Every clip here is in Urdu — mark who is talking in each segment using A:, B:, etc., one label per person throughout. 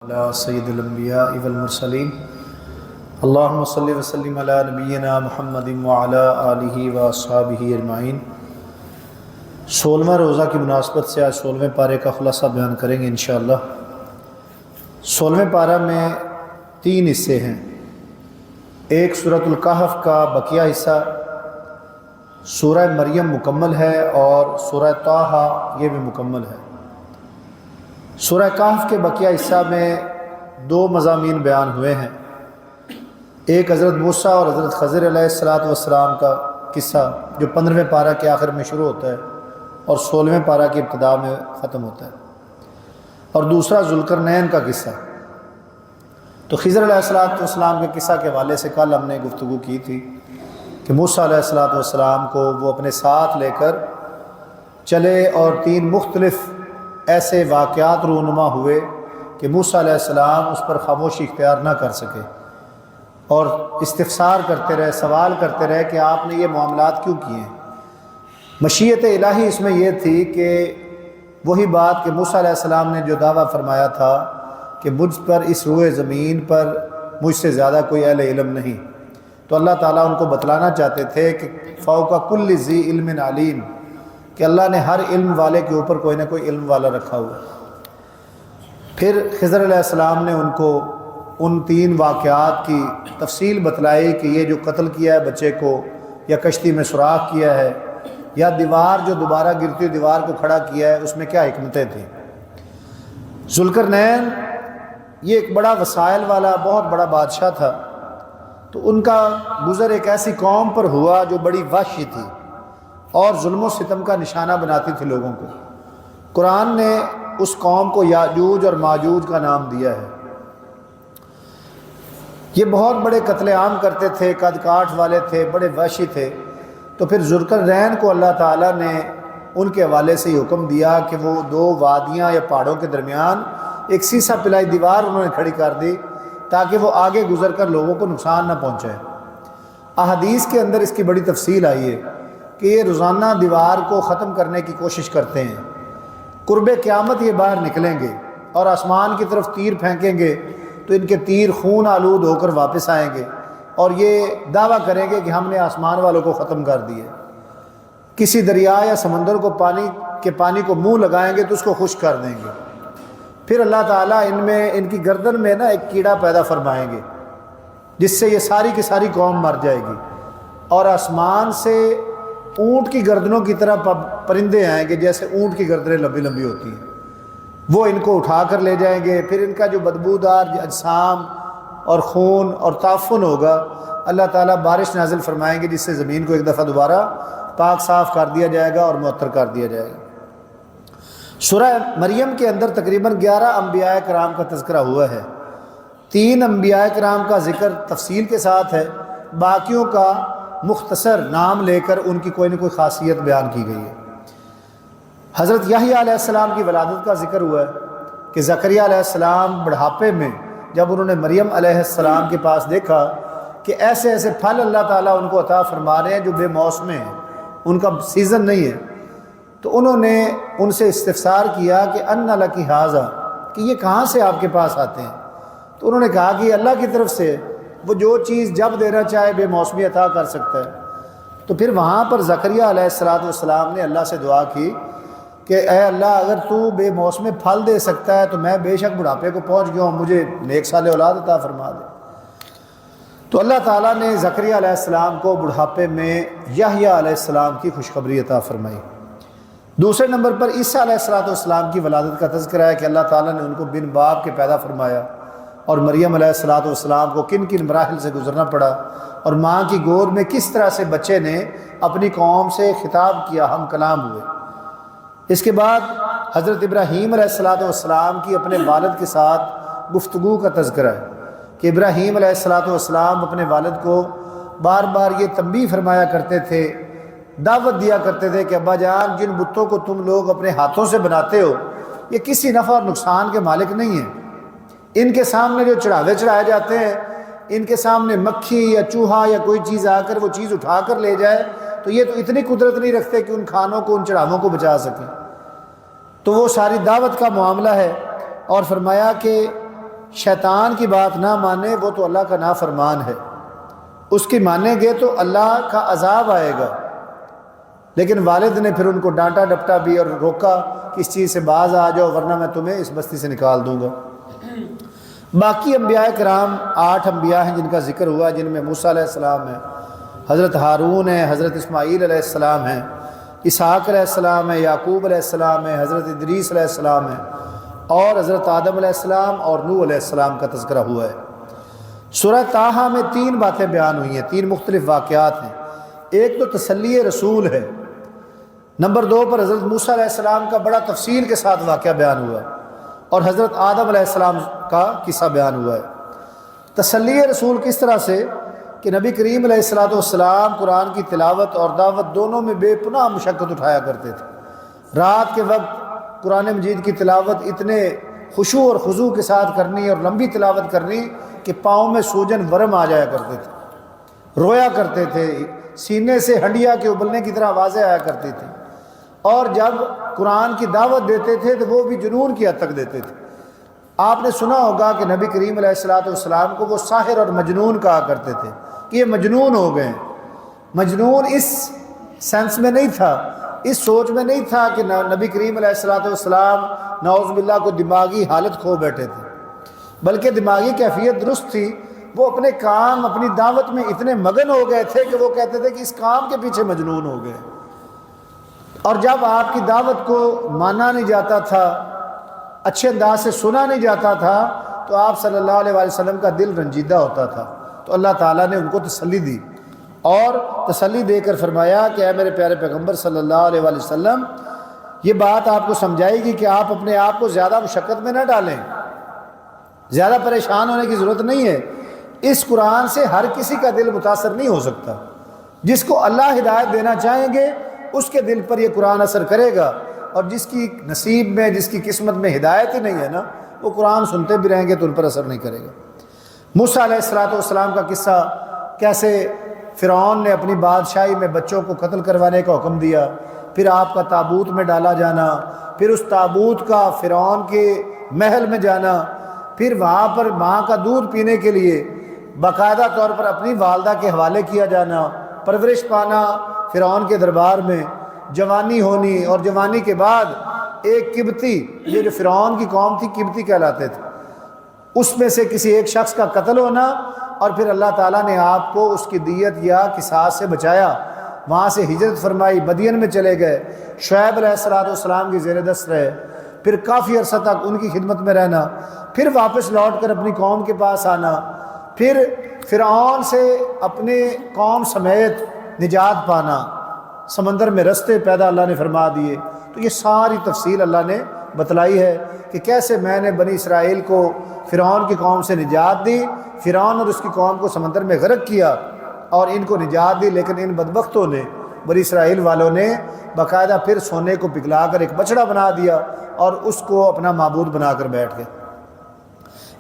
A: علی سید الانبیاء والمرسلین اللہم صلی وسلم علی نبینا محمد وعلی آلہ واصحابہ اجمعین۔ 16واں روزہ کی مناسبت سے آج 16ویں پارے کا خلاصہ بیان کریں گے انشاءاللہ۔ 16ویں پارہ میں 3 حصے ہیں، ایک سورۃ الکہف کا بقیہ حصہ، سورہ مریم مکمل ہے اور سورہ طٰہٰ یہ بھی مکمل ہے۔ سورہ کہف کے بقیہ حصہ میں 2 مضامین بیان ہوئے ہیں، ایک حضرت موسیٰ اور حضرت خضر علیہ السلام کا قصہ جو 15ویں پارہ کے آخر میں شروع ہوتا ہے اور 16ویں پارہ کی ابتدا میں ختم ہوتا ہے، اور دوسرا ذوالقرنین کا قصہ۔ تو خضر علیہ السلام کے قصہ کے حوالے سے کل ہم نے گفتگو کی تھی کہ موسیٰ علیہ السلام کو وہ اپنے ساتھ لے کر چلے اور 3 مختلف ایسے واقعات رونما ہوئے کہ موسیٰ علیہ السلام اس پر خاموشی اختیار نہ کر سکے اور استفسار کرتے رہے، سوال کرتے رہے کہ آپ نے یہ معاملات کیوں کیے ہیں۔ مشیت الہی اس میں یہ تھی کہ وہی بات کہ موسیٰ علیہ السلام نے جو دعویٰ فرمایا تھا کہ مجھ پر اس روئے زمین پر مجھ سے زیادہ کوئی اہل علم نہیں، تو اللہ تعالیٰ ان کو بتلانا چاہتے تھے کہ فوق کل ذی علم علیم، کہ اللہ نے ہر علم والے کے اوپر کوئی نہ کوئی علم والا رکھا ہوا۔ پھر خضر علیہ السلام نے ان کو ان 3 واقعات کی تفصیل بتلائی کہ یہ جو قتل کیا ہے بچے کو، یا کشتی میں سوراخ کیا ہے، یا دیوار جو دوبارہ گرتی ہوئی دیوار کو کھڑا کیا ہے، اس میں کیا حکمتیں تھیں۔ ذوالقرنین یہ ایک بڑا وسائل والا بہت بڑا بادشاہ تھا، تو ان کا گزر ایک ایسی قوم پر ہوا جو بڑی وحشی تھی اور ظلم و ستم کا نشانہ بناتی تھی لوگوں کو۔ قرآن نے اس قوم کو یاجوج اور ماجوج کا نام دیا ہے۔ یہ بہت بڑے قتل عام کرتے تھے، قد کاٹ والے تھے، بڑے وحشی تھے۔ تو پھر ذوالقرنین کو اللہ تعالیٰ نے ان کے حوالے سے یہ حکم دیا کہ وہ 2 وادیاں یا پہاڑوں کے درمیان ایک سیسا پلائی دیوار انہوں نے کھڑی کر دی تاکہ وہ آگے گزر کر لوگوں کو نقصان نہ پہنچائے۔ احادیث کے اندر اس کی بڑی تفصیل آئی ہے کہ یہ روزانہ دیوار کو ختم کرنے کی کوشش کرتے ہیں۔ قرب قیامت یہ باہر نکلیں گے اور آسمان کی طرف تیر پھینکیں گے تو ان کے تیر خون آلود ہو کر واپس آئیں گے اور یہ دعویٰ کریں گے کہ ہم نے آسمان والوں کو ختم کر دیا۔ کسی دریا یا سمندر کو پانی کو منہ لگائیں گے تو اس کو خشک کر دیں گے۔ پھر اللہ تعالیٰ ان کی گردن میں ایک کیڑا پیدا فرمائیں گے جس سے یہ ساری کی ساری قوم مر جائے گی، اور آسمان سے اونٹ کی گردنوں کی طرح پرندے آئیں گے، جیسے اونٹ کی گردنیں لمبی لمبی ہوتی ہیں، وہ ان کو اٹھا کر لے جائیں گے۔ پھر ان کا جو بدبودار اجسام اور خون اور تعفن ہوگا، اللہ تعالیٰ بارش نازل فرمائیں گے جس سے زمین کو ایک دفعہ دوبارہ پاک صاف کر دیا جائے گا اور معطر کر دیا جائے گا۔ سورہ مریم کے اندر تقریباً 11 انبیاء کرام کا تذکرہ ہوا ہے۔ 3 انبیاء کرام کا ذکر تفصیل کے ساتھ ہے، باقیوں کا مختصر نام لے کر ان کی کوئی نہ کوئی خاصیت بیان کی گئی ہے۔ حضرت یحییٰ علیہ السلام کی ولادت کا ذکر ہوا ہے کہ زکریا علیہ السلام بڑھاپے میں جب انہوں نے مریم علیہ السلام کے پاس دیکھا کہ ایسے ایسے پھل اللہ تعالیٰ ان کو عطا فرما رہے ہیں جو بے موسم ہیں، ان کا سیزن نہیں ہے، تو انہوں نے ان سے استفسار کیا کہ ان لکی ھذا، کہ یہ کہاں سے آپ کے پاس آتے ہیں؟ تو انہوں نے کہا کہ اللہ کی طرف سے، وہ جو چیز جب دینا چاہے بے موسمی عطا کر سکتا ہے۔ تو پھر وہاں پر زکریا علیہ السلام نے اللہ سے دعا کی کہ اے اللہ، اگر تو بے موسم پھل دے سکتا ہے تو میں بے شک بڑھاپے کو پہنچ گیا ہوں، مجھے نیک صالح اولاد عطا فرما دے۔ تو اللہ تعالیٰ نے زکریا علیہ السلام کو بڑھاپے میں یحییٰ علیہ السلام کی خوشخبری عطا فرمائی۔ دوسرے نمبر پر عیسیٰ علیہ السلام کی ولادت کا تذکرہ ہے کہ اللہ تعالیٰ نے ان کو بن باپ کے پیدا فرمایا، اور مریم علیہ السلام کو کن کن مراحل سے گزرنا پڑا، اور ماں کی گود میں کس طرح سے بچے نے اپنی قوم سے خطاب کیا، ہم کلام ہوئے۔ اس کے بعد حضرت ابراہیم علیہ السلام کی اپنے والد کے ساتھ گفتگو کا تذکرہ ہے کہ ابراہیم علیہ السلام اپنے والد کو بار بار یہ تنبیہ فرمایا کرتے تھے، دعوت دیا کرتے تھے کہ ابا جان، جن بتوں کو تم لوگ اپنے ہاتھوں سے بناتے ہو یہ کسی نفع اور نقصان کے مالک نہیں ہیں، ان کے سامنے جو چڑھاوے چڑھائے جاتے ہیں، ان کے سامنے مکھی یا چوہا یا کوئی چیز آ کر وہ چیز اٹھا کر لے جائے تو یہ تو اتنی قدرت نہیں رکھتے کہ ان کھانوں کو، ان چڑھاووں کو بچا سکیں۔ تو وہ ساری دعوت کا معاملہ ہے، اور فرمایا کہ شیطان کی بات نہ مانے وہ تو اللہ کا نافرمان ہے، اس کی مانیں گے تو اللہ کا عذاب آئے گا۔ لیکن والد نے پھر ان کو ڈانٹا ڈپٹا بھی اور روکا کہ اس چیز سے باز آ جاؤ ورنہ میں تمہیں اس بستی سے نکال دوں گا۔ باقی انبیاء کرام 8 انبیاء ہیں جن کا ذکر ہوا، جن میں موسیٰ علیہ السلام ہے، حضرت ہارون ہے، حضرت اسماعیل علیہ السلام ہے، اسحاق علیہ السلام ہے، یعقوب علیہ السلام ہے، حضرت ادریس علیہ السلام ہے، اور حضرت آدم علیہ السلام اور نوح علیہ السلام کا تذکرہ ہوا ہے۔ سورہ طٰہٰ میں 3 باتیں بیان ہوئی ہیں، 3 مختلف واقعات ہیں۔ ایک تو تسلی رسول ہے، نمبر 2 پر حضرت موسیٰ علیہ السلام کا بڑا تفصیل کے ساتھ واقعہ بیان ہوا ہے، اور حضرت آدم علیہ السلام کا قصہ بیان ہوا ہے۔ تسلی رسول کس طرح سے کہ نبی کریم علیہ السلام قرآن کی تلاوت اور دعوت دونوں میں بے پناہ مشقت اٹھایا کرتے تھے۔ رات کے وقت قرآن مجید کی تلاوت اتنے خشوع اور خضوع کے ساتھ کرنی اور لمبی تلاوت کرنی کہ پاؤں میں سوجن ورم آ جایا کرتے تھے، رویا کرتے تھے، سینے سے ہنڈیا کے ابلنے کی طرح آوازیں آیا کرتی تھیں، اور جب قرآن کی دعوت دیتے تھے تو وہ بھی جنون کی حد تک دیتے تھے۔ آپ نے سنا ہوگا کہ نبی کریم علیہ السلام کو وہ ساحر اور مجنون کہا کرتے تھے کہ یہ مجنون ہو گئے ہیں۔ مجنون اس سینس میں نہیں تھا، اس سوچ میں نہیں تھا کہ نبی کریم علیہ السلام نعوذ باللہ کو دماغی حالت کھو بیٹھے تھے، بلکہ دماغی کیفیت درست تھی۔ وہ اپنے کام اپنی دعوت میں اتنے مگن ہو گئے تھے کہ وہ کہتے تھے کہ اس کام کے پیچھے مجنون ہو گئے، اور جب آپ کی دعوت کو مانا نہیں جاتا تھا، اچھے انداز سے سنا نہیں جاتا تھا، تو آپ صلی اللہ علیہ وسلم کا دل رنجیدہ ہوتا تھا۔ تو اللہ تعالیٰ نے ان کو تسلی دی، اور تسلی دے کر فرمایا کہ اے میرے پیارے پیغمبر صلی اللہ علیہ وسلم، یہ بات آپ کو سمجھائے گی کہ آپ اپنے آپ کو زیادہ مشقت میں نہ ڈالیں، زیادہ پریشان ہونے کی ضرورت نہیں ہے۔ اس قرآن سے ہر کسی کا دل متاثر نہیں ہو سکتا۔ جس کو اللہ ہدایت دینا چاہیں گے اس کے دل پر یہ قرآن اثر کرے گا، اور جس کی نصیب میں جس کی قسمت میں ہدایت ہی نہیں ہے نا، وہ قرآن سنتے بھی رہیں گے تو ان پر اثر نہیں کرے گا۔ موسیٰ علیہ السلام کا قصہ، کیسے فرعون نے اپنی بادشاہی میں بچوں کو قتل کروانے کا حکم دیا، پھر آپ کا تابوت میں ڈالا جانا، پھر اس تابوت کا فرعون کے محل میں جانا، پھر وہاں پر ماں کا دودھ پینے کے لیے باقاعدہ طور پر اپنی والدہ کے حوالے کیا جانا، پرورش پانا فرعون کے دربار میں، جوانی ہونی، اور جوانی کے بعد ایک قبطی، یہ جو فرعون کی قوم تھی قبطی کہلاتے تھے، اس میں سے کسی ایک شخص کا قتل ہونا، اور پھر اللہ تعالیٰ نے آپ کو اس کی دیت یا قصاص سے بچایا، وہاں سے ہجرت فرمائی، مدین میں چلے گئے، شعیب علیہ السلام کی زیر دست رہے، پھر کافی عرصہ تک ان کی خدمت میں رہنا، پھر واپس لوٹ کر اپنی قوم کے پاس آنا، پھر فرعون سے اپنے قوم سمیت نجات پانا، سمندر میں رستے پیدا اللہ نے فرما دیے۔ تو یہ ساری تفصیل اللہ نے بتلائی ہے کہ کیسے میں نے بنی اسرائیل کو فرعون کی قوم سے نجات دی، فرعون اور اس کی قوم کو سمندر میں غرق کیا اور ان کو نجات دی، لیکن ان بدبختوں نے، بنی اسرائیل والوں نے باقاعدہ پھر سونے کو پگھلا کر ایک بچڑا بنا دیا اور اس کو اپنا معبود بنا کر بیٹھ گئے۔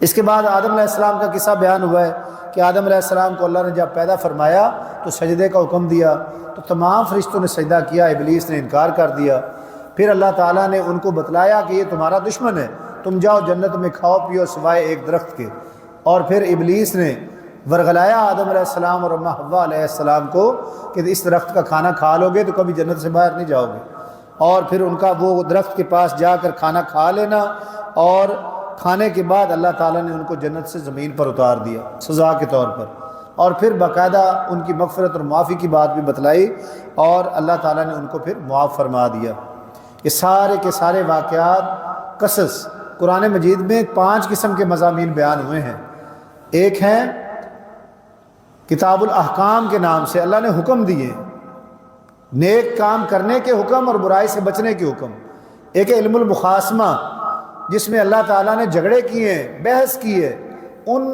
A: اس کے بعد آدم علیہ السلام کا قصہ بیان ہوا ہے کہ آدم علیہ السلام کو اللہ نے جب پیدا فرمایا تو سجدے کا حکم دیا، تو تمام فرشتوں نے سجدہ کیا، ابلیس نے انکار کر دیا۔ پھر اللہ تعالیٰ نے ان کو بتلایا کہ یہ تمہارا دشمن ہے، تم جاؤ جنت میں کھاؤ پیو سوائے ایک درخت کے، اور پھر ابلیس نے ورغلایا آدم علیہ السلام اور اماں حوا علیہ السلام کو کہ اس درخت کا کھانا کھا لو گے تو کبھی جنت سے باہر نہیں جاؤ گے، اور پھر ان کا وہ درخت کے پاس جا کر کھانا کھا لینا، اور کھانے کے بعد اللہ تعالیٰ نے ان کو جنت سے زمین پر اتار دیا سزا کے طور پر، اور پھر باقاعدہ ان کی مغفرت اور معافی کی بات بھی بتلائی، اور اللہ تعالیٰ نے ان کو پھر معاف فرما دیا۔ یہ سارے کے سارے واقعات قصص قرآن مجید میں 5 قسم کے مضامین بیان ہوئے ہیں۔ ایک ہیں کتاب الاحکام کے نام سے، اللہ نے حکم دیے، نیک کام کرنے کے حکم اور برائی سے بچنے کے حکم۔ ایک علم المخاصمہ، جس میں اللہ تعالیٰ نے جھگڑے کیے، بحث کیے ان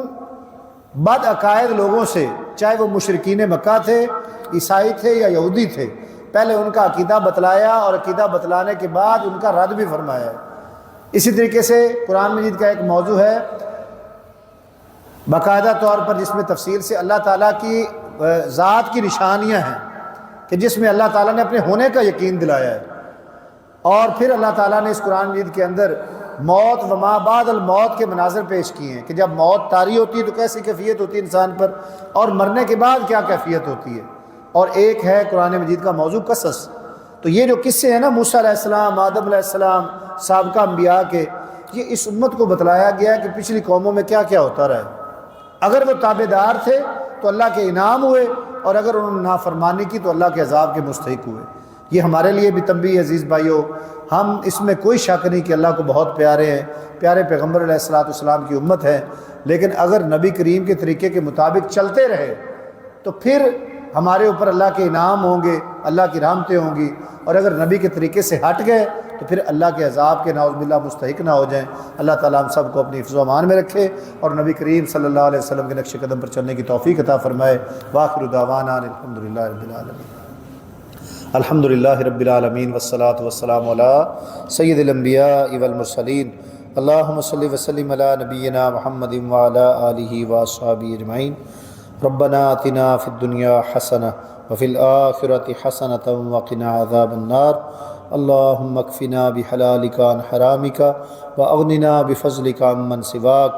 A: بد عقائد لوگوں سے، چاہے وہ مشرکین مکہ تھے، عیسائی تھے یا یہودی تھے، پہلے ان کا عقیدہ بتلایا اور عقیدہ بتلانے کے بعد ان کا رد بھی فرمایا ہے۔ اسی طریقے سے قرآن مجید کا ایک موضوع ہے باقاعدہ طور پر جس میں تفصیل سے اللہ تعالیٰ کی ذات کی نشانیاں ہیں کہ جس میں اللہ تعالیٰ نے اپنے ہونے کا یقین دلایا ہے، اور پھر اللہ تعالیٰ نے اس قرآن مجید کے اندر موت و ما بعد الموت کے مناظر پیش کیے ہیں کہ جب موت طاری ہوتی ہے تو کیسی کیفیت ہوتی ہے انسان پر، اور مرنے کے بعد کیا کیفیت ہوتی ہے۔ اور ایک ہے قرآن مجید کا موضوع قصص۔ تو یہ جو قصے ہیں نا موسیٰ علیہ السلام، آدم علیہ السلام، سابقہ انبیاء کے، یہ اس امت کو بتلایا گیا کہ پچھلی قوموں میں کیا کیا ہوتا رہا ہے۔ اگر وہ تابعدار تھے تو اللہ کے انعام ہوئے، اور اگر انہوں نے نافرمانی کی تو اللہ کے عذاب کے مستحق ہوئے۔ یہ ہمارے لیے بھی تنبیہ عزیز بھائیو، ہم اس میں کوئی شک نہیں کہ اللہ کو بہت پیارے ہیں، پیارے پیغمبر علیہ السلام کی امت ہے، لیکن اگر نبی کریم کے طریقے کے مطابق چلتے رہے تو پھر ہمارے اوپر اللہ کے انعام ہوں گے، اللہ کی رحمتیں ہوں گی، اور اگر نبی کے طریقے سے ہٹ گئے تو پھر اللہ کے عذاب کے نعوذ باللہ مستحق نہ ہو جائیں۔ اللہ تعالیٰ ہم سب کو اپنی حفظ و امان میں رکھے اور نبی کریم صلی اللہ علیہ وسلم کے نقش قدم پر چلنے کی توفیق عطا فرمائے۔ وآخر دعوانا الحمدللہ رب العالمین۔ الحمدللہ رب العالمین والصلاة والسلام علی سید الانبیاء والمرسلین۔ اللہم صلی وسلم علی نبینا محمد وعلی آلہ واصحابہ اجمعین۔ ربنا آتنا فی الدنیا حسنہ وفی الآخرۃ حسنۃ وقنا عذاب النار۔ اللہم اکفنا بحلالک عن حرامک واغننا بفضلک عمن سواک۔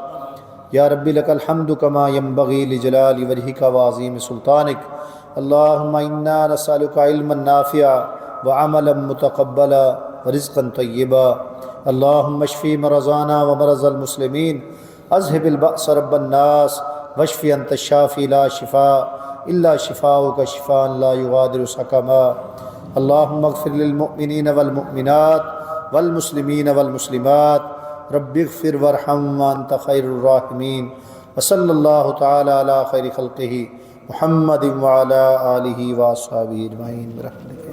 A: یا رب لک الحمد کما ینبغی لجلال وجہک وعظیم سلطانک۔ اللہم انا نسألک علما نافعا وعملا متقبلا ورزقا طیبا۔ اللہم اشفی مرضانا ومرض المسلمین، اذہب البأس رب الناس، واشفی انت الشافی لا شفاء الا شفاؤک شفاء لا یغادر سقما۔ اللہم اغفر للمؤمنین والمؤمنات والمسلمین والمسلمات، رب اغفر وارحم وانت خیر الراحمین۔ وصلی اللہ تعالی علی خیر خلقہ محمد وعلی آلہ واصحابہ اجمعین برحمتک۔